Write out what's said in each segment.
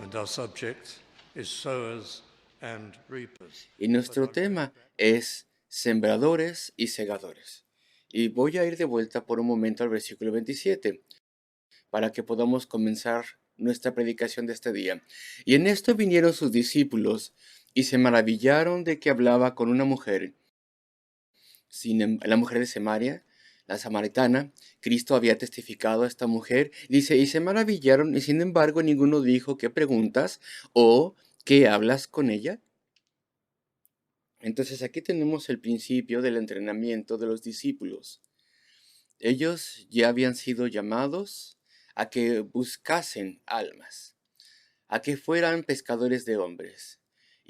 And our subject is sowers and reapers. Y nuestro tema es sembradores y segadores. Y voy a ir de vuelta por un momento al versículo 27 para que podamos comenzar nuestra predicación de este día. Y en esto vinieron sus discípulos y se maravillaron de que hablaba con una mujer. La mujer de Samaria, la samaritana, Cristo había testificado a esta mujer, dice, y se maravillaron, y sin embargo ninguno dijo, ¿qué preguntas? O ¿qué hablas con ella? Entonces aquí tenemos el principio del entrenamiento de los discípulos. Ellos ya habían sido llamados a que buscasen almas, a que fueran pescadores de hombres.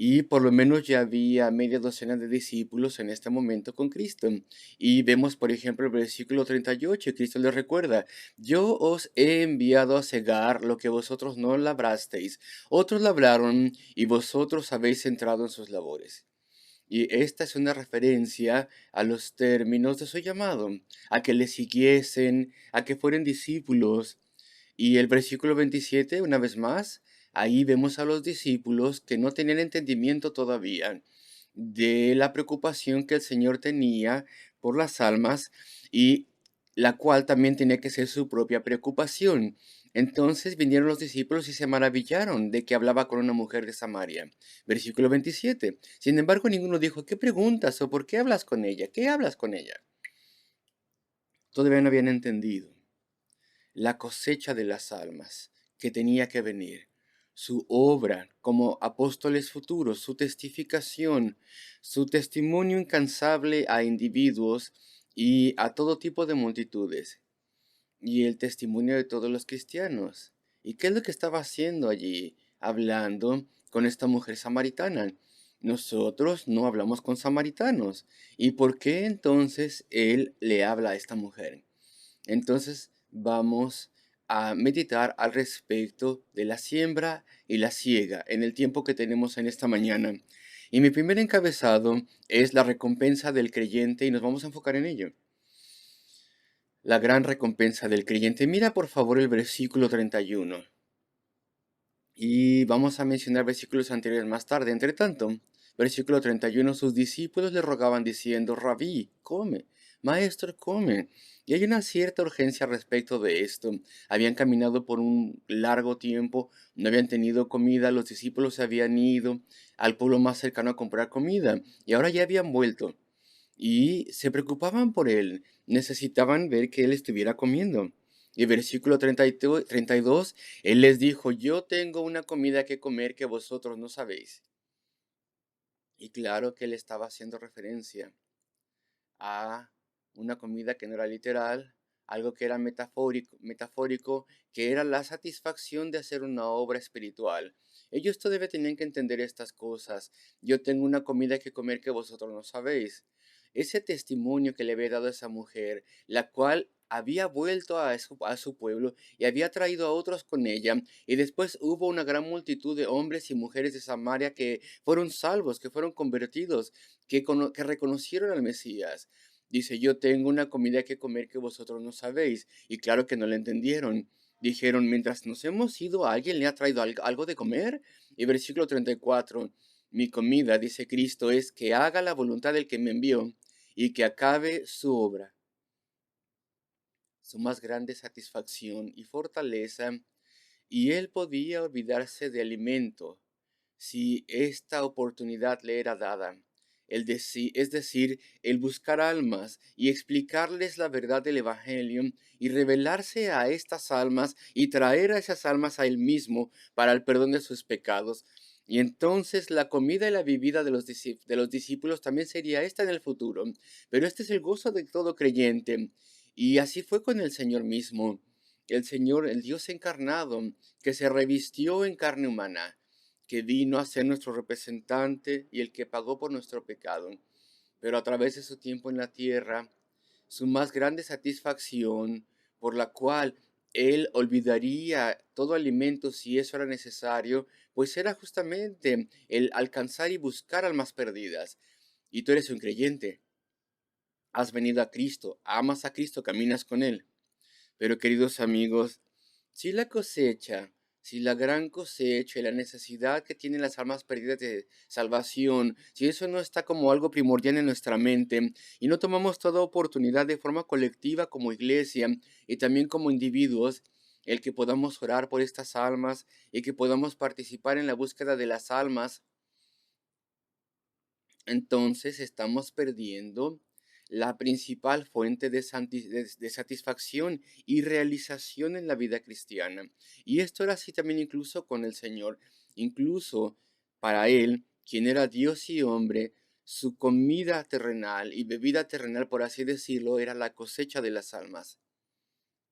Y por lo menos ya había media docena de discípulos en este momento con Cristo. Y vemos, por ejemplo, el versículo 38, Cristo les recuerda, yo os he enviado a cegar lo que vosotros no labrasteis. Otros labraron y vosotros habéis entrado en sus labores. Y esta es una referencia a los términos de su llamado, a que le siguiesen, a que fueran discípulos. Y el versículo 27, una vez más, ahí vemos a los discípulos que no tenían entendimiento todavía de la preocupación que el Señor tenía por las almas y la cual también tenía que ser su propia preocupación. Entonces vinieron los discípulos y se maravillaron de que hablaba con una mujer de Samaria. Versículo 27. Sin embargo, ninguno dijo, ¿qué preguntas o por qué hablas con ella? ¿Qué hablas con ella? Todavía no habían entendido la cosecha de las almas que tenía que venir, su obra como apóstoles futuros, su testificación, su testimonio incansable a individuos y a todo tipo de multitudes, y el testimonio de todos los cristianos. ¿Y qué es lo que estaba haciendo allí, hablando con esta mujer samaritana? Nosotros no hablamos con samaritanos. ¿Y por qué entonces él le habla a esta mujer? Entonces vamos a meditar al respecto de la siembra y la siega en el tiempo que tenemos en esta mañana. Y mi primer encabezado es la recompensa del creyente y nos vamos a enfocar en ello. La gran recompensa del creyente. Mira por favor el versículo 31. Y vamos a mencionar versículos anteriores más tarde. Entre tanto, versículo 31, sus discípulos le rogaban diciendo, Rabí, come, maestro, come. Y hay una cierta urgencia respecto de esto. Habían caminado por un largo tiempo, no habían tenido comida, los discípulos se habían ido al pueblo más cercano a comprar comida y ahora ya habían vuelto. Y se preocupaban por él, necesitaban ver que él estuviera comiendo. Y versículo 32, él les dijo, yo tengo una comida que comer que vosotros no sabéis. Y claro que él estaba haciendo referencia a una comida que no era literal, algo que era metafórico, que era la satisfacción de hacer una obra espiritual. Ellos todavía tenían que entender estas cosas. Yo tengo una comida que comer que vosotros no sabéis. Ese testimonio que le había dado a esa mujer, la cual había vuelto a su pueblo y había traído a otros con ella, y después hubo una gran multitud de hombres y mujeres de Samaria que fueron salvos, que fueron convertidos, que reconocieron al Mesías. Dice, yo tengo una comida que comer que vosotros no sabéis. Y claro que no le entendieron. Dijeron, mientras nos hemos ido, ¿alguien le ha traído algo de comer? Y versículo 34, mi comida, dice Cristo, es que haga la voluntad del que me envió y que acabe su obra. Su más grande satisfacción y fortaleza, y él podía olvidarse de alimento si esta oportunidad le era dada. Es decir, el buscar almas y explicarles la verdad del Evangelio y revelarse a estas almas y traer a esas almas a él mismo para el perdón de sus pecados. Y entonces la comida y la bebida de los discípulos también sería esta en el futuro. Pero este es el gozo de todo creyente. Y así fue con el Señor mismo. El Señor, el Dios encarnado, que se revistió en carne humana, que vino a ser nuestro representante y el que pagó por nuestro pecado. Pero a través de su tiempo en la tierra, su más grande satisfacción, por la cual él olvidaría todo alimento si eso era necesario, pues era justamente el alcanzar y buscar almas perdidas. Y tú eres un creyente, has venido a Cristo, amas a Cristo, caminas con Él. Pero queridos amigos, si la cosecha si la gran cosecha y la necesidad que tienen las almas perdidas de salvación, si eso no está como algo primordial en nuestra mente y no tomamos toda oportunidad de forma colectiva como iglesia y también como individuos, el que podamos orar por estas almas y que podamos participar en la búsqueda de las almas, entonces estamos perdiendo la principal fuente de satisfacción y realización en la vida cristiana. Y esto era así también incluso con el Señor. Incluso para Él, quien era Dios y hombre, su comida terrenal y bebida terrenal, por así decirlo, era la cosecha de las almas.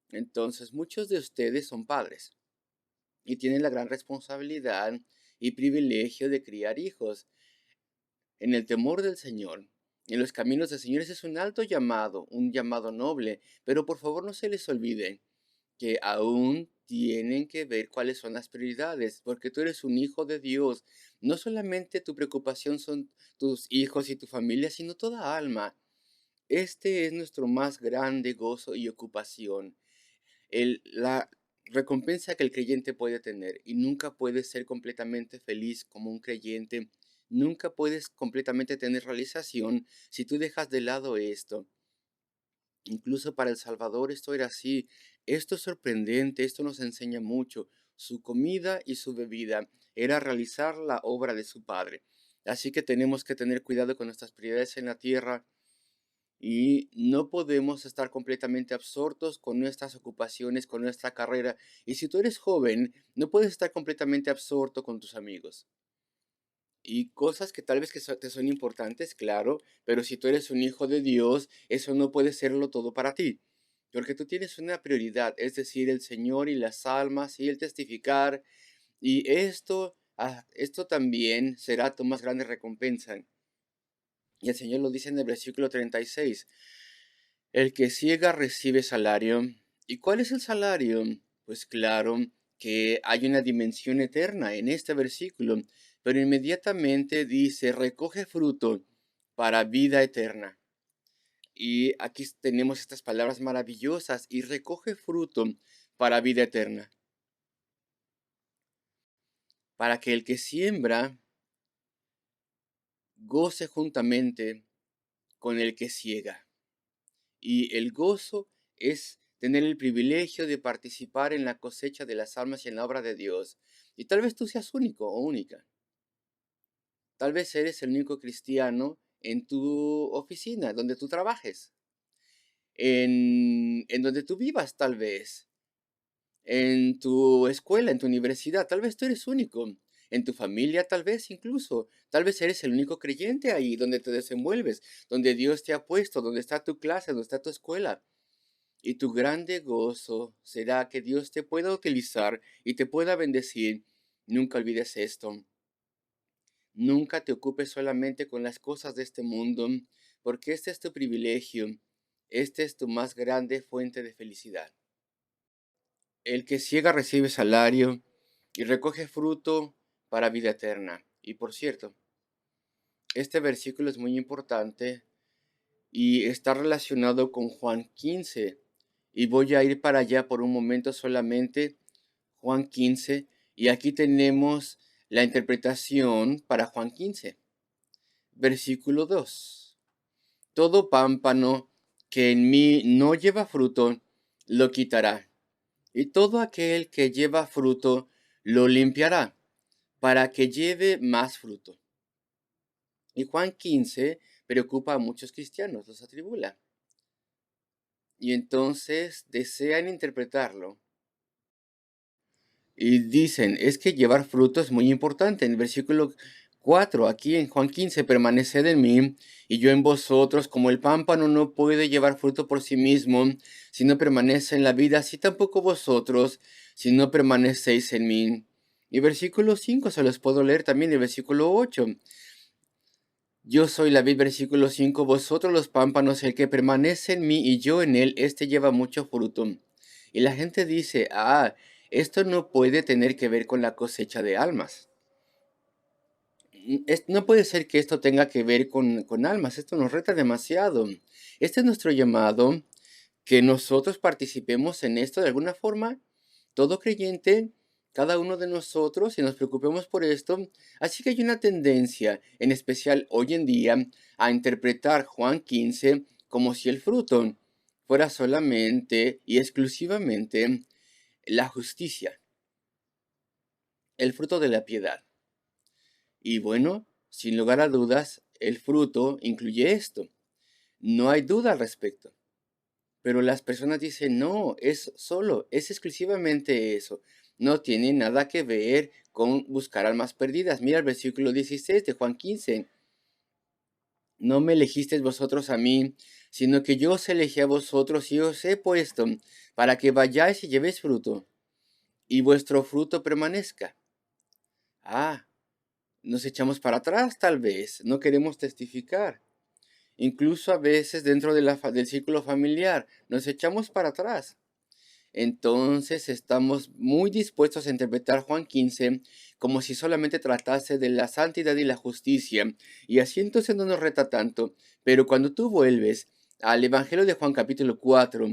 Entonces, muchos de ustedes son padres y tienen la gran responsabilidad y privilegio de criar hijos en el temor del Señor, en los caminos del Señor. Ese es un alto llamado, un llamado noble, pero por favor no se les olvide que aún tienen que ver cuáles son las prioridades, porque tú eres un hijo de Dios. No solamente tu preocupación son tus hijos y tu familia, sino toda alma. Este es nuestro más grande gozo y ocupación, la recompensa que el creyente puede tener, y nunca puedes ser completamente feliz como un creyente, nunca puedes completamente tener realización si tú dejas de lado esto. Incluso para El Salvador esto era así. Esto es sorprendente, esto nos enseña mucho. Su comida y su bebida era realizar la obra de su Padre. Así que tenemos que tener cuidado con nuestras prioridades en la tierra y no podemos estar completamente absortos con nuestras ocupaciones, con nuestra carrera. Y si tú eres joven, no puedes estar completamente absorto con tus amigos. Y cosas que tal vez te son importantes, claro, pero si tú eres un hijo de Dios, eso no puede serlo todo para ti. Porque tú tienes una prioridad, es decir, el Señor y las almas y el testificar. Y esto también será tu más grande recompensa. Y el Señor lo dice en el versículo 36. El que ciega recibe salario. ¿Y cuál es el salario? Pues claro que hay una dimensión eterna en este versículo, pero inmediatamente dice, recoge fruto para vida eterna. Y aquí tenemos estas palabras maravillosas, y recoge fruto para vida eterna, para que el que siembra goce juntamente con el que ciega. Y el gozo es tener el privilegio de participar en la cosecha de las almas y en la obra de Dios. Y tal vez tú seas único o única. Tal vez eres el único cristiano en tu oficina, donde tú trabajes, en donde tú vivas tal vez, en tu escuela, en tu universidad. Tal vez tú eres único. En tu familia tal vez incluso. Tal vez eres el único creyente ahí donde te desenvuelves, donde Dios te ha puesto, donde está tu clase, donde está tu escuela. Y tu grande gozo será que Dios te pueda utilizar y te pueda bendecir. Nunca olvides esto. Nunca te ocupes solamente con las cosas de este mundo, porque este es tu privilegio. Este es tu más grande fuente de felicidad. El que ciega recibe salario y recoge fruto para vida eterna. Y por cierto, este versículo es muy importante y está relacionado con Juan 15. Y voy a ir para allá por un momento solamente. Juan 15. Y aquí tenemos la interpretación para Juan 15. Versículo 2. Todo pámpano que en mí no lleva fruto, lo quitará. Y todo aquel que lleva fruto, lo limpiará, para que lleve más fruto. Y Juan 15 preocupa a muchos cristianos, los atribula. Y entonces desean interpretarlo. Y dicen, es que llevar fruto es muy importante. En el versículo 4, aquí en Juan 15, permaneced en mí y yo en vosotros, como el pámpano no puede llevar fruto por sí mismo, si no permanece en la vida, así tampoco vosotros, si no permanecéis en mí. Y versículo 5, se los puedo leer también, el versículo 8. Yo soy la vid, versículo 5, vosotros los pámpanos, el que permanece en mí y yo en él, este lleva mucho fruto. Y la gente dice, esto no puede tener que ver con la cosecha de almas. No puede ser que esto tenga que ver con almas, esto nos reta demasiado. Este es nuestro llamado, que nosotros participemos en esto de alguna forma. Todo creyente cada uno de nosotros y nos preocupemos por esto. Así que hay una tendencia, en especial hoy en día, a interpretar Juan 15 como si el fruto fuera solamente y exclusivamente la justicia, el fruto de la piedad. Y bueno, sin lugar a dudas, el fruto incluye esto. No hay duda al respecto. Pero las personas dicen, no, es exclusivamente eso. No tiene nada que ver con buscar almas perdidas. Mira el versículo 16 de Juan 15. No me elegisteis vosotros a mí, sino que yo os elegí a vosotros y os he puesto para que vayáis y llevéis fruto, y vuestro fruto permanezca. Ah, nos echamos para atrás tal vez, no queremos testificar. Incluso a veces dentro de del círculo familiar nos echamos para atrás. Entonces estamos muy dispuestos a interpretar Juan 15 como si solamente tratase de la santidad y la justicia, y así entonces no nos reta tanto. Pero cuando tú vuelves al Evangelio de Juan capítulo 4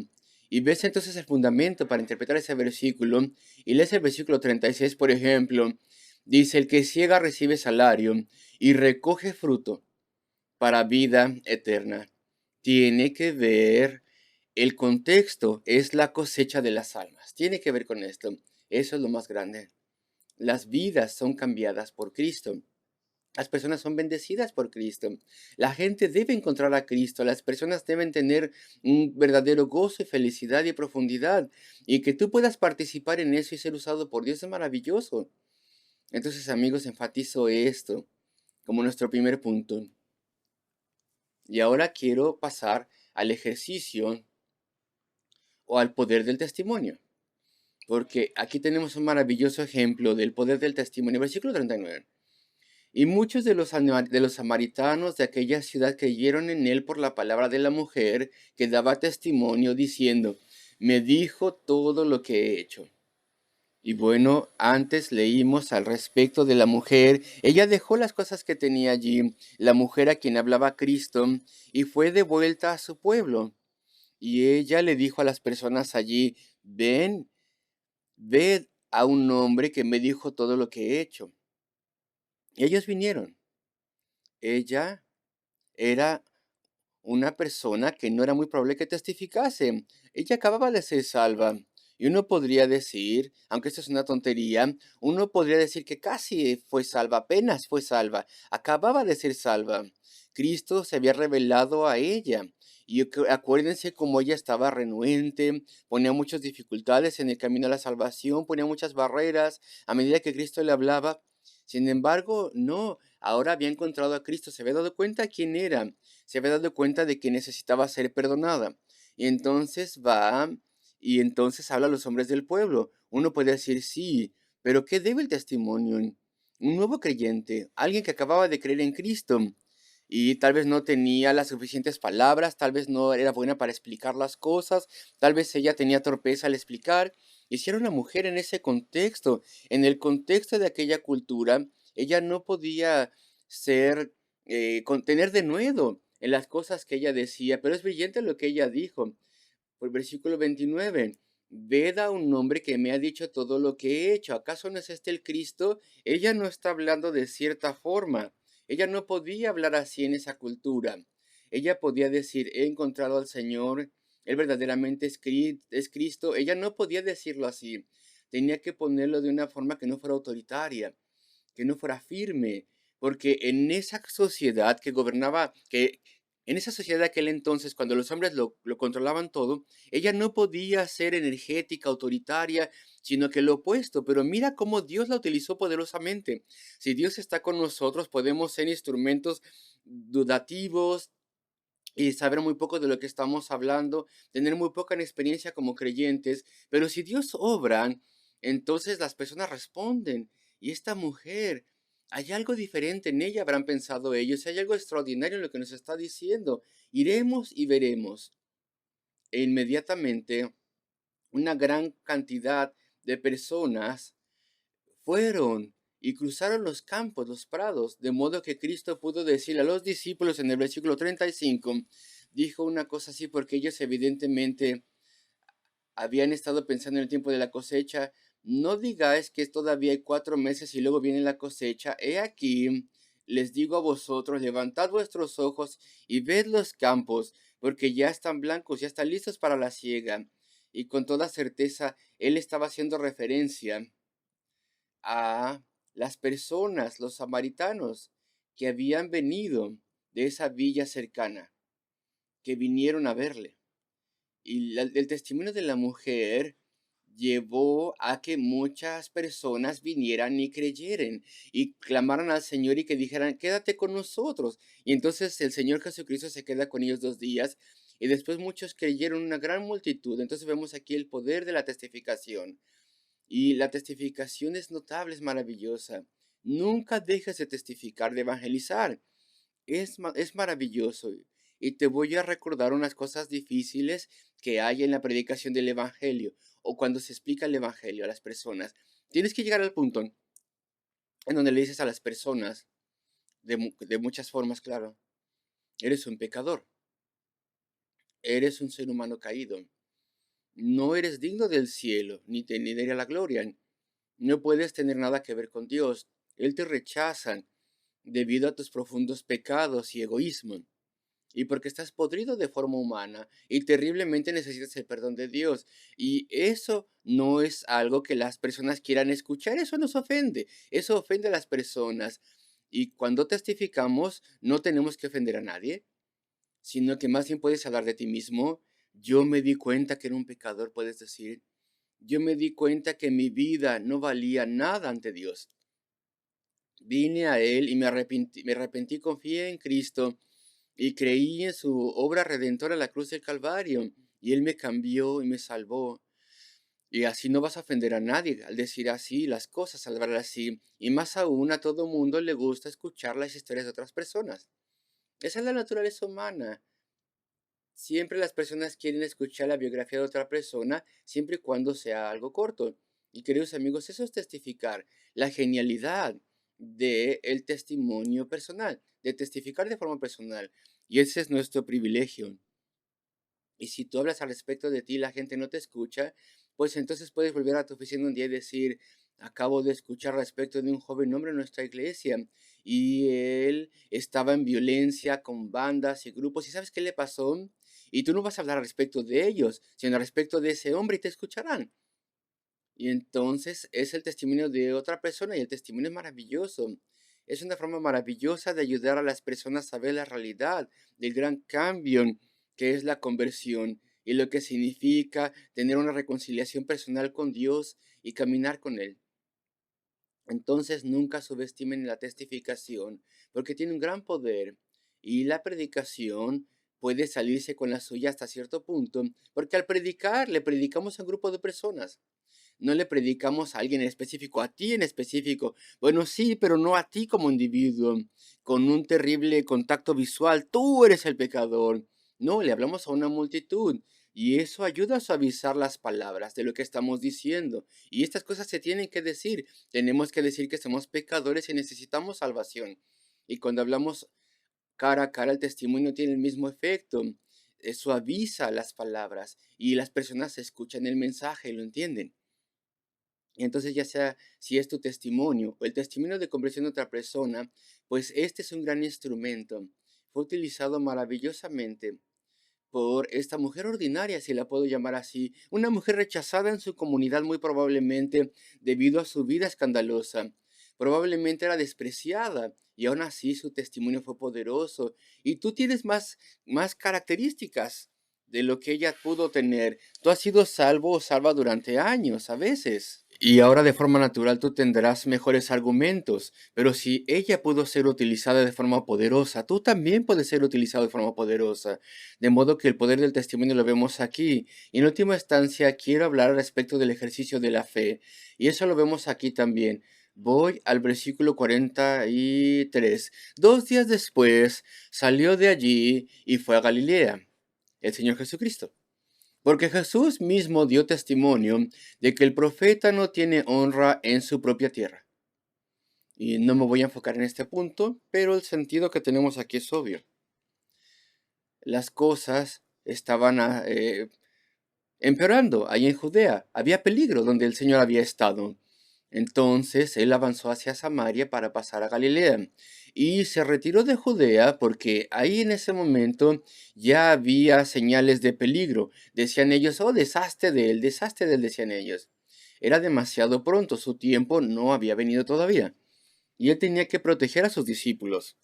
y ves entonces el fundamento para interpretar ese versículo, y lees el versículo 36, por ejemplo, dice: el que ciega recibe salario y recoge fruto para vida eterna. Tiene que ver el contexto, es la cosecha de las almas. Tiene que ver con esto. Eso es lo más grande. Las vidas son cambiadas por Cristo. Las personas son bendecidas por Cristo. La gente debe encontrar a Cristo. Las personas deben tener un verdadero gozo y felicidad y profundidad. Y que tú puedas participar en eso y ser usado por Dios es maravilloso. Entonces, amigos, enfatizo esto como nuestro primer punto. Y ahora quiero pasar al ejercicio o al poder del testimonio. Porque aquí tenemos un maravilloso ejemplo del poder del testimonio. Versículo 39. Y muchos de los samaritanos de aquella ciudad creyeron en él por la palabra de la mujer que daba testimonio diciendo: me dijo todo lo que he hecho. Y bueno, antes leímos al respecto de la mujer. Ella dejó las cosas que tenía allí, la mujer a quien hablaba Cristo, y fue de vuelta a su pueblo. Y ella le dijo a las personas allí: ven, ved a un hombre que me dijo todo lo que he hecho. Y ellos vinieron. Ella era una persona que no era muy probable que testificase. Ella acababa de ser salva. Y uno podría decir, aunque esto es una tontería, uno podría decir que casi fue salva, apenas fue salva, acababa de ser salva. Cristo se había revelado a ella. Y acuérdense cómo ella estaba renuente, ponía muchas dificultades en el camino a la salvación, ponía muchas barreras a medida que Cristo le hablaba. Sin embargo, no, ahora había encontrado a Cristo, se había dado cuenta quién era, se había dado cuenta de que necesitaba ser perdonada. Y entonces va y entonces habla a los hombres del pueblo. Uno puede decir, sí, pero ¿qué debe el testimonio? Un nuevo creyente, alguien que acababa de creer en Cristo y tal vez no tenía las suficientes palabras, tal vez no era buena para explicar las cosas, tal vez ella tenía torpeza al explicar. Y si era una mujer en ese contexto, en el contexto de aquella cultura, ella no podía contener de nuevo en las cosas que ella decía, pero es brillante lo que ella dijo. Por versículo 29, ved a un hombre que me ha dicho todo lo que he hecho. ¿Acaso no es este el Cristo? Ella no está hablando de cierta forma. Ella no podía hablar así en esa cultura. Ella podía decir, he encontrado al Señor, Él verdaderamente es Cristo. Ella no podía decirlo así. Tenía que ponerlo de una forma que no fuera autoritaria, que no fuera firme, porque en esa sociedad que gobernaba, en esa sociedad de aquel entonces, cuando los hombres lo controlaban todo, ella no podía ser energética, autoritaria, sino que lo opuesto. Pero mira cómo Dios la utilizó poderosamente. Si Dios está con nosotros, podemos ser instrumentos dudativos y saber muy poco de lo que estamos hablando, tener muy poca experiencia como creyentes, pero si Dios obra, entonces las personas responden. Y esta mujer, hay algo diferente en ella, habrán pensado ellos, hay algo extraordinario en lo que nos está diciendo. Iremos y veremos. E inmediatamente una gran cantidad de personas fueron y cruzaron los campos, los prados, de modo que Cristo pudo decir a los discípulos en el versículo 35, dijo una cosa así porque ellos evidentemente habían estado pensando en el tiempo de la cosecha, No digáis que todavía hay 4 meses y luego viene la cosecha. He aquí, les digo a vosotros, levantad vuestros ojos y ved los campos, porque ya están blancos, ya están listos para la siega. Y con toda certeza, él estaba haciendo referencia a las personas, los samaritanos, que habían venido de esa villa cercana, que vinieron a verle. Y el testimonio de la mujer llevó a que muchas personas vinieran y creyeran y clamaran al Señor y que dijeran, quédate con nosotros. Y entonces el Señor Jesucristo se queda con ellos 2 días y después muchos creyeron, una gran multitud. Entonces vemos aquí el poder de la testificación. Y la testificación es notable, es maravillosa. Nunca dejes de testificar, de evangelizar. Es maravilloso. Y te voy a recordar unas cosas difíciles que hay en la predicación del Evangelio o cuando se explica el Evangelio a las personas. Tienes que llegar al punto en donde le dices a las personas, de muchas formas, claro, eres un pecador, eres un ser humano caído, no eres digno del cielo, ni de ir a la gloria, no puedes tener nada que ver con Dios. Él te rechaza debido a tus profundos pecados y egoísmo. Y porque estás podrido de forma humana y terriblemente necesitas el perdón de Dios. Y eso no es algo que las personas quieran escuchar, eso nos ofende, eso ofende a las personas. Y cuando testificamos, no tenemos que ofender a nadie, sino que más bien puedes hablar de ti mismo. Yo me di cuenta que era un pecador, puedes decir. Yo me di cuenta que mi vida no valía nada ante Dios. Vine a Él y me arrepentí, confié en Cristo y creí en su obra redentora en la cruz del Calvario. Y Él me cambió y me salvó. Y así no vas a ofender a nadie al decir así las cosas, al hablar así. Y más aún, a todo mundo le gusta escuchar las historias de otras personas. Esa es la naturaleza humana. Siempre las personas quieren escuchar la biografía de otra persona, siempre y cuando sea algo corto. Y queridos amigos, eso es testificar la genialidad del testimonio personal, de testificar de forma personal. Y ese es nuestro privilegio. Y si tú hablas al respecto de ti y la gente no te escucha, pues entonces puedes volver a tu oficina un día y decir, acabo de escuchar respecto de un joven hombre en nuestra iglesia y él estaba en violencia con bandas y grupos. ¿Y sabes qué le pasó? Y tú no vas a hablar al respecto de ellos, sino al respecto de ese hombre y te escucharán. Y entonces es el testimonio de otra persona y el testimonio es maravilloso. Es una forma maravillosa de ayudar a las personas a ver la realidad del gran cambio que es la conversión y lo que significa tener una reconciliación personal con Dios y caminar con Él. Entonces nunca subestimen la testificación porque tiene un gran poder y la predicación puede salirse con la suya hasta cierto punto porque al predicar le predicamos a un grupo de personas. No le predicamos a alguien en específico, a ti en específico. Bueno, sí, pero no a ti como individuo, con un terrible contacto visual. Tú eres el pecador. No, le hablamos a una multitud. Y eso ayuda a suavizar las palabras de lo que estamos diciendo. Y estas cosas se tienen que decir. Tenemos que decir que somos pecadores y necesitamos salvación. Y cuando hablamos cara a cara, el testimonio tiene el mismo efecto. Suaviza las palabras y las personas escuchan el mensaje y lo entienden. Y entonces ya sea si es tu testimonio o el testimonio de conversión de otra persona, pues este es un gran instrumento. Fue utilizado maravillosamente por esta mujer ordinaria, si la puedo llamar así, una mujer rechazada en su comunidad muy probablemente debido a su vida escandalosa. Probablemente era despreciada y aún así su testimonio fue poderoso. Y tú tienes más características de lo que ella pudo tener. Tú has sido salvo o salva durante años, a veces. Y ahora de forma natural tú tendrás mejores argumentos. Pero si ella pudo ser utilizada de forma poderosa, tú también puedes ser utilizado de forma poderosa. De modo que el poder del testimonio lo vemos aquí. Y en última instancia quiero hablar respecto del ejercicio de la fe. Y eso lo vemos aquí también. Voy al versículo 43. 2 días después salió de allí y fue a Galilea, el Señor Jesucristo. Porque Jesús mismo dio testimonio de que el profeta no tiene honra en su propia tierra. Y no me voy a enfocar en este punto, pero el sentido que tenemos aquí es obvio. Las cosas estaban empeorando ahí en Judea. Había peligro donde el Señor había estado. Entonces él avanzó hacia Samaria para pasar a Galilea y se retiró de Judea porque ahí en ese momento ya había señales de peligro. Decían ellos, oh, desastre de él, decían ellos. Era demasiado pronto, su tiempo no había venido todavía. Y él tenía que proteger a sus discípulos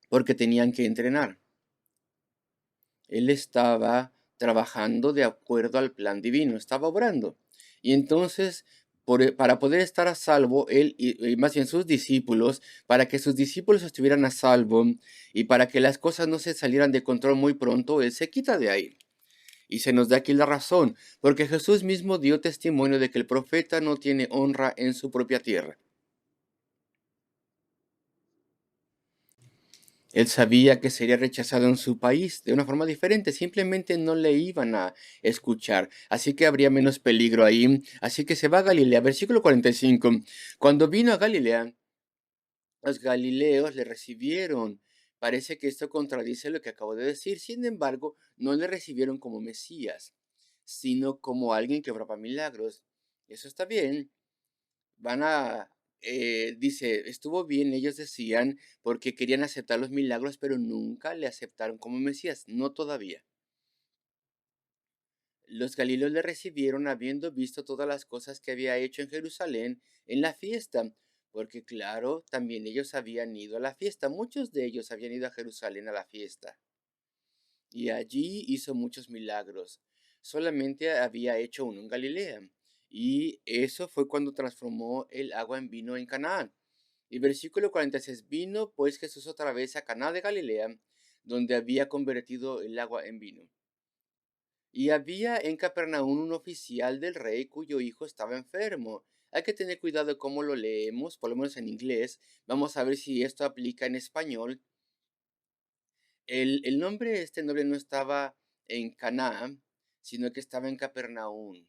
porque tenían que entrenar. Él estaba trabajando de acuerdo al plan divino, estaba obrando. Y entonces, para poder estar a salvo, él y más bien sus discípulos, para que sus discípulos estuvieran a salvo y para que las cosas no se salieran de control muy pronto, él se quita de ahí. Y se nos da aquí la razón, porque Jesús mismo dio testimonio de que el profeta no tiene honra en su propia tierra. Él sabía que sería rechazado en su país de una forma diferente, simplemente no le iban a escuchar, así que habría menos peligro ahí, así que se va a Galilea. Versículo 45. Cuando vino a Galilea, los galileos le recibieron. Parece que esto contradice lo que acabo de decir, sin embargo, no le recibieron como Mesías, sino como alguien que obraba milagros. Eso está bien, van a, dice, estuvo bien, ellos decían, porque querían aceptar los milagros, pero nunca le aceptaron como Mesías, no todavía. Los galileos le recibieron habiendo visto todas las cosas que había hecho en Jerusalén en la fiesta, porque claro, también ellos habían ido a la fiesta, muchos de ellos habían ido a Jerusalén a la fiesta, y allí hizo muchos milagros. Solamente había hecho uno en Galilea, y eso fue cuando transformó el agua en vino en Canaán. Y versículo 46, vino pues Jesús otra vez a Caná de Galilea, donde había convertido el agua en vino. Y había en Capernaum un oficial del rey cuyo hijo estaba enfermo. Hay que tener cuidado cómo lo leemos, por lo menos en inglés. Vamos a ver si esto aplica en español. El nombre, este nombre no estaba en Caná, sino que estaba en Capernaum.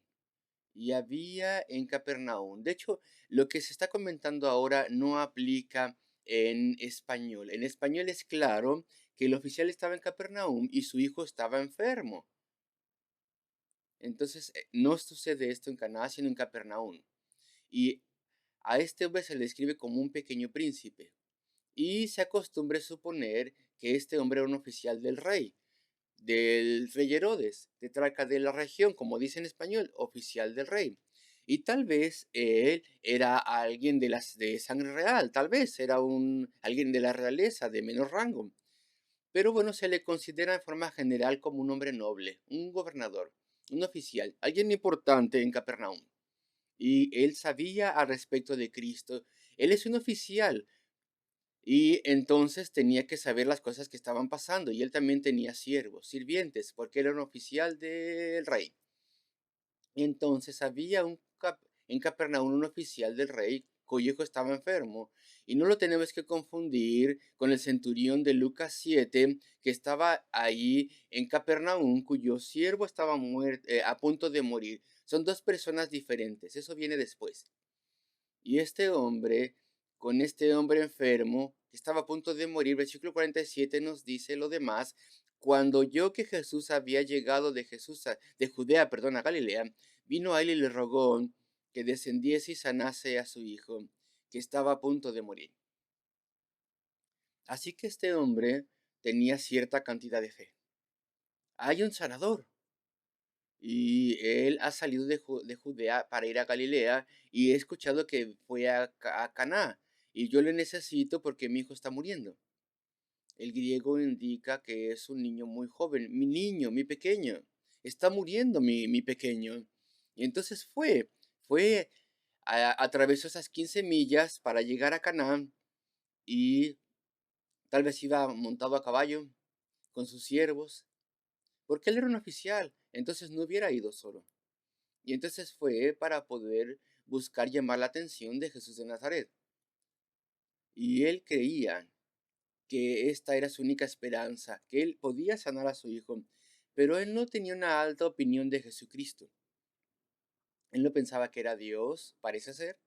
Y había en Capernaum. De hecho, lo que se está comentando ahora no aplica en español. En español es claro que el oficial estaba en Capernaum y su hijo estaba enfermo. Entonces, no sucede esto en Caná, sino en Capernaum. Y a este hombre se le describe como un pequeño príncipe. Y se acostumbra suponer que este hombre era un oficial del rey Herodes, tetrarca de la región, como dice en español, oficial del rey. Y tal vez él era alguien de sangre real, tal vez era alguien de la realeza, de menor rango. Pero bueno, se le considera en forma general como un hombre noble, un gobernador, un oficial, alguien importante en Capernaum. Y él sabía al respecto de Cristo. Él es un oficial, y entonces tenía que saber las cosas que estaban pasando. Y él también tenía siervos, sirvientes, porque él era un oficial del rey. Entonces había en Capernaum un oficial del rey cuyo hijo estaba enfermo. Y no lo tenemos que confundir con el centurión de Lucas 7, que estaba ahí en Capernaum, cuyo siervo estaba a punto de morir. Son dos personas diferentes. Eso viene después. Y este hombre, con este hombre enfermo, que estaba a punto de morir, versículo 47 nos dice lo demás. Cuando oyó que Jesús había llegado de Judea, perdón, a Galilea, vino a él y le rogó que descendiese y sanase a su hijo, que estaba a punto de morir. Así que este hombre tenía cierta cantidad de fe. Hay un sanador. Y él ha salido de Judea para ir a Galilea y he escuchado que fue a Caná y yo le necesito porque mi hijo está muriendo. El griego indica que es un niño muy joven, mi niño, mi pequeño, está muriendo mi pequeño. Y entonces fue, atravesó esas 15 millas para llegar a Caná y tal vez iba montado a caballo con sus siervos, porque él era un oficial, entonces no hubiera ido solo. Y entonces fue para poder buscar llamar la atención de Jesús de Nazaret. Y él creía que esta era su única esperanza, que él podía sanar a su hijo, pero él no tenía una alta opinión de Jesucristo. Él no pensaba que era Dios, parece ser.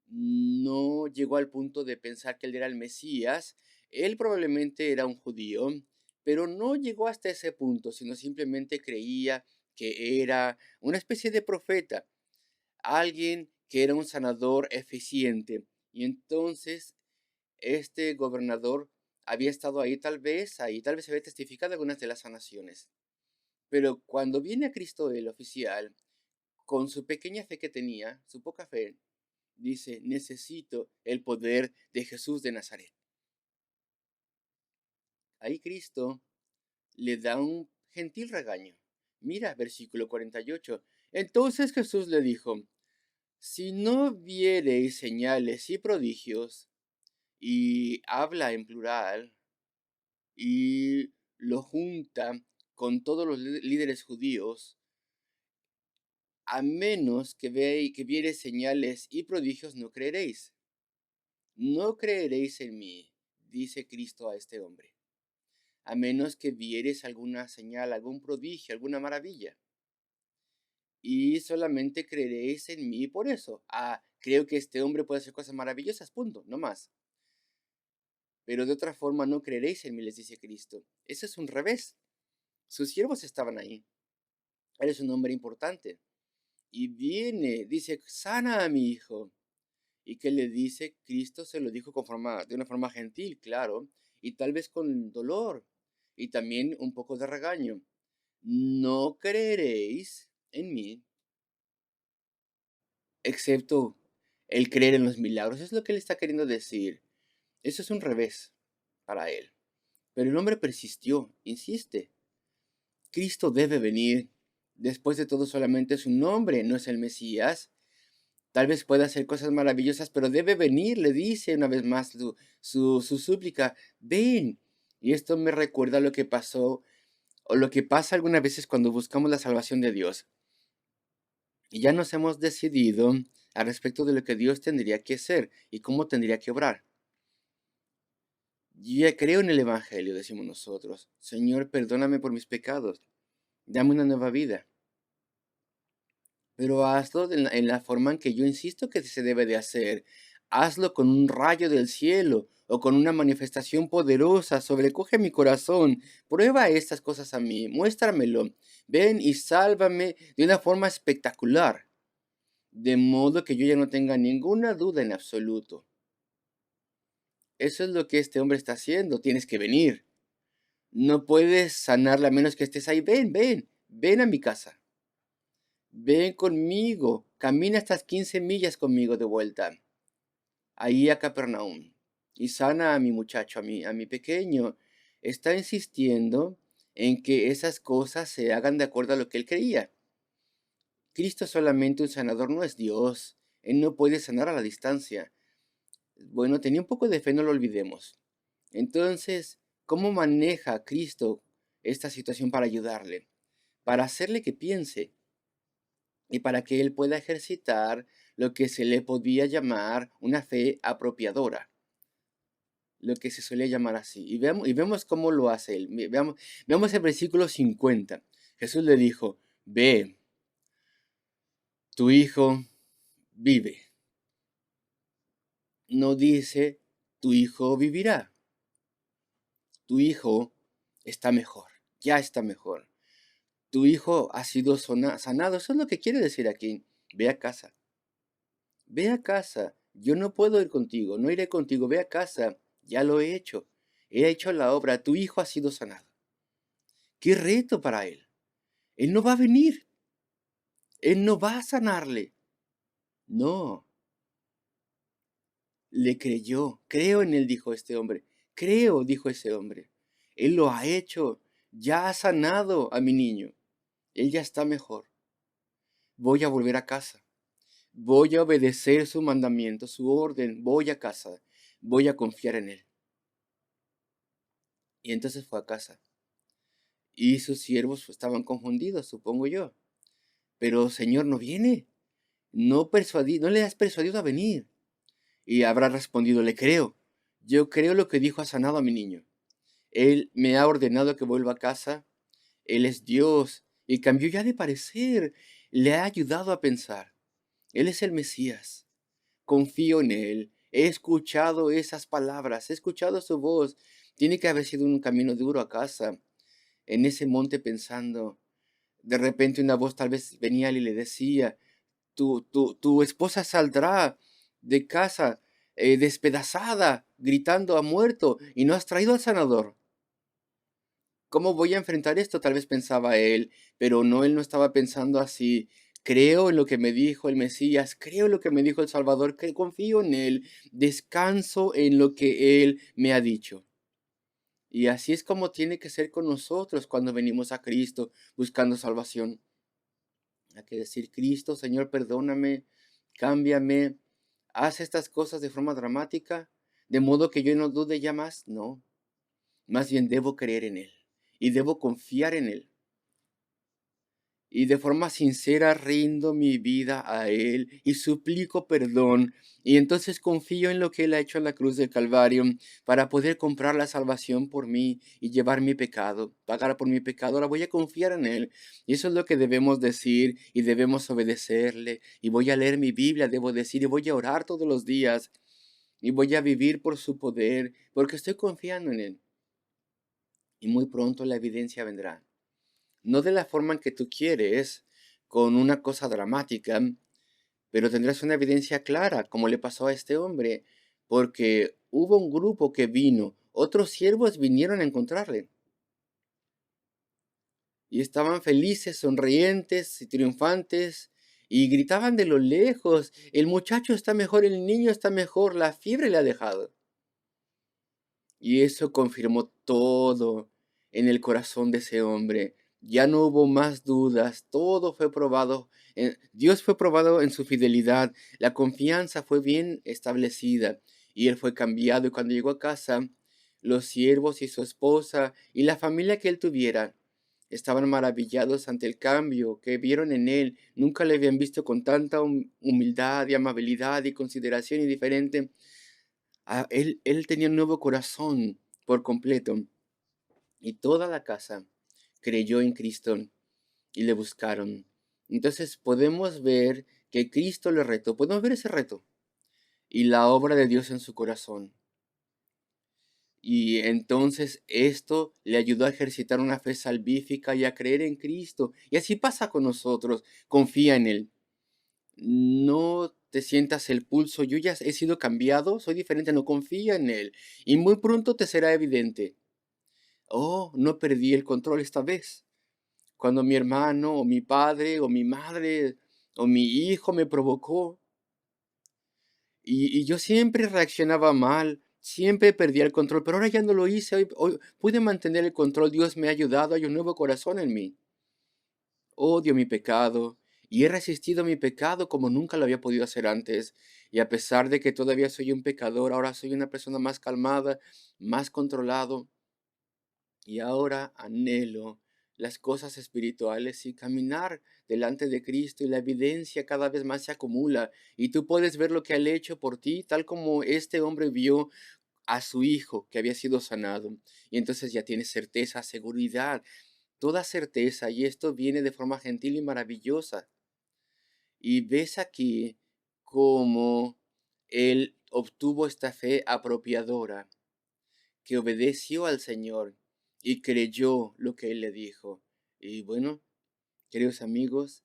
No llegó al punto de pensar que él era el Mesías. Él probablemente era un judío, pero no llegó hasta ese punto, sino simplemente creía que era una especie de profeta, alguien que era un sanador eficiente. Y entonces este gobernador había estado ahí tal vez había testificado algunas de las sanaciones. Pero cuando viene a Cristo el oficial, con su pequeña fe que tenía, su poca fe, dice, necesito el poder de Jesús de Nazaret. Ahí Cristo le da un gentil regaño. Mira, versículo 48. Entonces Jesús le dijo, si no viereis señales y prodigios, y habla en plural, y lo junta con todos los líderes judíos, a menos que veáis que viereis señales y prodigios, no creeréis. No creeréis en mí, dice Cristo a este hombre, a menos que viereis alguna señal, algún prodigio, alguna maravilla. Y solamente creeréis en mí por eso. Creo que este hombre puede hacer cosas maravillosas, punto, no más. Pero de otra forma no creeréis en mí, les dice Cristo. Eso es un revés. Sus siervos estaban ahí. Eres un hombre importante. Y viene, dice, sana a mi hijo. ¿Y qué le dice? Cristo se lo dijo de una forma gentil, claro, y tal vez con dolor, y también un poco de regaño. No creeréis en mí, excepto el creer en los milagros. Es lo que él está queriendo decir. Eso es un revés para él. Pero el hombre persistió, insiste. Cristo debe venir. Después de todo, solamente es un hombre, no es el Mesías. Tal vez pueda hacer cosas maravillosas, pero debe venir, le dice una vez más su súplica. Ven. Y esto me recuerda lo que pasó o lo que pasa algunas veces cuando buscamos la salvación de Dios. Y ya nos hemos decidido al respecto de lo que Dios tendría que hacer y cómo tendría que obrar. Yo ya creo en el Evangelio, decimos nosotros. Señor, perdóname por mis pecados. Dame una nueva vida. Pero hazlo en la forma en que yo insisto que se debe de hacer. Hazlo con un rayo del cielo o con una manifestación poderosa. Sobrecoge mi corazón. Prueba estas cosas a mí. Muéstramelo. Ven y sálvame de una forma espectacular. De modo que yo ya no tenga ninguna duda en absoluto. Eso es lo que este hombre está haciendo. Tienes que venir. No puedes sanarla a menos que estés ahí. Ven, ven, ven a mi casa. Ven conmigo. Camina estas 15 millas conmigo de vuelta. Ahí a Capernaum. Y sana a mi muchacho, a mi pequeño. Está insistiendo en que esas cosas se hagan de acuerdo a lo que él creía. Cristo solamente un sanador, no es Dios. Él no puede sanar a la distancia. Bueno, tenía un poco de fe, no lo olvidemos. Entonces, ¿cómo maneja Cristo esta situación para ayudarle? Para hacerle que piense y para que él pueda ejercitar lo que se le podía llamar una fe apropiadora, lo que se suele llamar así. Y vemos cómo lo hace él. Veamos el versículo 50. Jesús le dijo, ve, tu hijo vive. No dice, tu hijo vivirá. Tu hijo está mejor, ya está mejor. Tu hijo ha sido sanado. Eso es lo que quiere decir aquí. Ve a casa. Ve a casa. Yo no puedo ir contigo, no iré contigo. Ve a casa. Ya lo he hecho. He hecho la obra. Tu hijo ha sido sanado. Qué reto para él. Él no va a venir. Él no va a sanarle. No. Le creyó. Creo en él, dijo este hombre. Creo, dijo ese hombre. Él lo ha hecho. Ya ha sanado a mi niño. Él ya está mejor. Voy a volver a casa. Voy a obedecer su mandamiento, su orden. Voy a casa. Voy a confiar en él. Y entonces fue a casa. Y sus siervos estaban confundidos, supongo yo. Pero, Señor, no viene. No le has persuadido a venir. Y habrá respondido, le creo. Yo creo lo que dijo, ha sanado a mi niño. Él me ha ordenado que vuelva a casa. Él es Dios. Y cambió ya de parecer. Le ha ayudado a pensar. Él es el Mesías. Confío en él. He escuchado esas palabras. He escuchado su voz. Tiene que haber sido un camino duro a casa, en ese monte pensando. De repente una voz tal vez venía y le decía, tu esposa saldrá de casa despedazada, gritando, ha muerto, y no has traído al sanador. ¿Cómo voy a enfrentar esto? Tal vez pensaba él, pero no, él no estaba pensando así. Creo en lo que me dijo el Mesías, creo en lo que me dijo el Salvador, que confío en él, descanso en lo que él me ha dicho. Y así es como tiene que ser con nosotros cuando venimos a Cristo buscando salvación. Hay que decir, Cristo, Señor, perdóname, cámbiame, haz estas cosas de forma dramática, de modo que yo no dude ya más. No, más bien debo creer en Él y debo confiar en Él. Y de forma sincera rindo mi vida a Él y suplico perdón. Y entonces confío en lo que Él ha hecho en la cruz del Calvario para poder comprar la salvación por mí y llevar mi pecado, pagar por mi pecado. Ahora voy a confiar en Él. Y eso es lo que debemos decir y debemos obedecerle. Y voy a leer mi Biblia, debo decir, y voy a orar todos los días. Y voy a vivir por su poder, porque estoy confiando en Él. Y muy pronto la evidencia vendrá. No de la forma en que tú quieres, con una cosa dramática, pero tendrás una evidencia clara, como le pasó a este hombre, porque hubo un grupo que vino, otros siervos vinieron a encontrarle, y estaban felices, sonrientes y triunfantes, y gritaban de lo lejos, el muchacho está mejor, el niño está mejor, la fiebre le ha dejado. Y eso confirmó todo en el corazón de ese hombre. Ya no hubo más dudas, todo fue probado. Dios fue probado en su fidelidad, la confianza fue bien establecida y él fue cambiado. Y cuando llegó a casa, los siervos y su esposa y la familia que él tuviera estaban maravillados ante el cambio que vieron en él. Nunca le habían visto con tanta humildad y amabilidad y consideración y diferente. Él tenía un nuevo corazón por completo y toda la casa creyó en Cristo y le buscaron. Entonces podemos ver que Cristo le retó, podemos ver ese reto y la obra de Dios en su corazón. Y entonces esto le ayudó a ejercitar una fe salvífica y a creer en Cristo. Y así pasa con nosotros, confía en Él. No te sientas el pulso, yo ya he sido cambiado, soy diferente, no confía en Él. Y muy pronto te será evidente. Oh, no perdí el control esta vez. Cuando mi hermano o mi padre o mi madre o mi hijo me provocó y yo siempre reaccionaba mal, siempre perdía el control, pero ahora ya no lo hice, hoy pude mantener el control, Dios me ha ayudado, hay un nuevo corazón en mí. Odio mi pecado y he resistido mi pecado como nunca lo había podido hacer antes. Y a pesar de que todavía soy un pecador, ahora soy una persona más calmada, más controlado. Y ahora anhelo las cosas espirituales y caminar delante de Cristo y la evidencia cada vez más se acumula. Y tú puedes ver lo que Él ha hecho por ti, tal como este hombre vio a su hijo que había sido sanado. Y entonces ya tienes certeza, seguridad, toda certeza. Y esto viene de forma gentil y maravillosa. Y ves aquí cómo él obtuvo esta fe apropiadora, que obedeció al Señor y creyó lo que él le dijo. Y bueno, queridos amigos,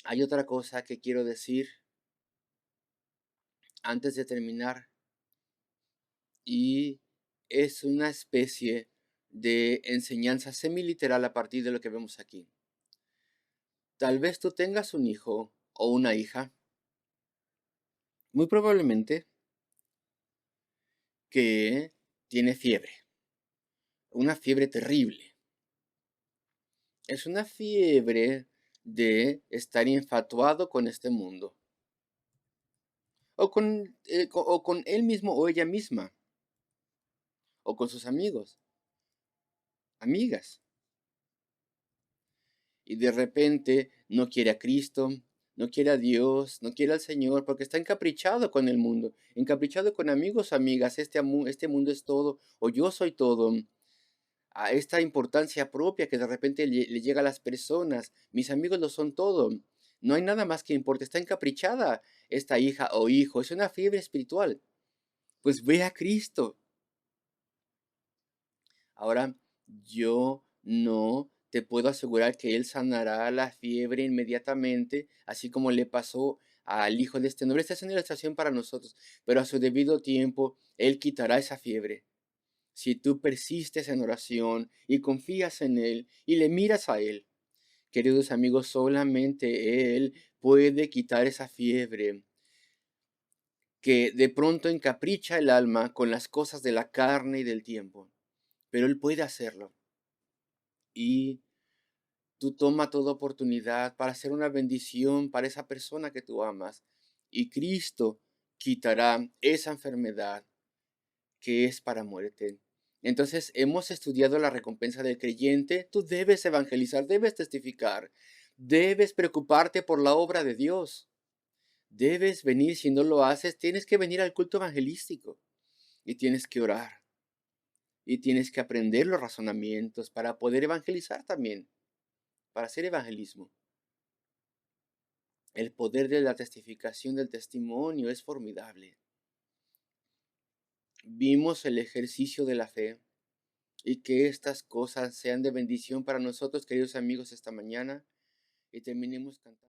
hay otra cosa que quiero decir antes de terminar y es una especie de enseñanza semiliteral a partir de lo que vemos aquí. Tal vez tú tengas un hijo o una hija, muy probablemente que tiene fiebre, una fiebre terrible. Es una fiebre de estar infatuado con este mundo, o con él mismo o ella misma, o con sus amigos, amigas. Y de repente no quiere a Cristo, no quiere a Dios, no quiere al Señor, porque está encaprichado con el mundo, encaprichado con amigos, amigas, este mundo es todo, o yo soy todo. A esta importancia propia que de repente le llega a las personas. Mis amigos lo son todo. No hay nada más que importe. Está encaprichada esta hija o hijo. Es una fiebre espiritual. Pues ve a Cristo. Ahora, yo no te puedo asegurar que Él sanará la fiebre inmediatamente, así como le pasó al hijo de este hombre. Esta es una ilustración para nosotros, pero a su debido tiempo Él quitará esa fiebre. Si tú persistes en oración y confías en Él y le miras a Él, queridos amigos, solamente Él puede quitar esa fiebre que de pronto encapricha el alma con las cosas de la carne y del tiempo. Pero Él puede hacerlo. Y tú toma toda oportunidad para hacer una bendición para esa persona que tú amas. Y Cristo quitará esa enfermedad que es para muerte. Entonces, hemos estudiado la recompensa del creyente. Tú debes evangelizar, debes testificar, debes preocuparte por la obra de Dios. Debes venir, si no lo haces, tienes que venir al culto evangelístico y tienes que orar y tienes que aprender los razonamientos para poder evangelizar también, para hacer evangelismo. El poder de la testificación del testimonio es formidable. Vimos el ejercicio de la fe y que estas cosas sean de bendición para nosotros, queridos amigos, esta mañana y terminemos cantando.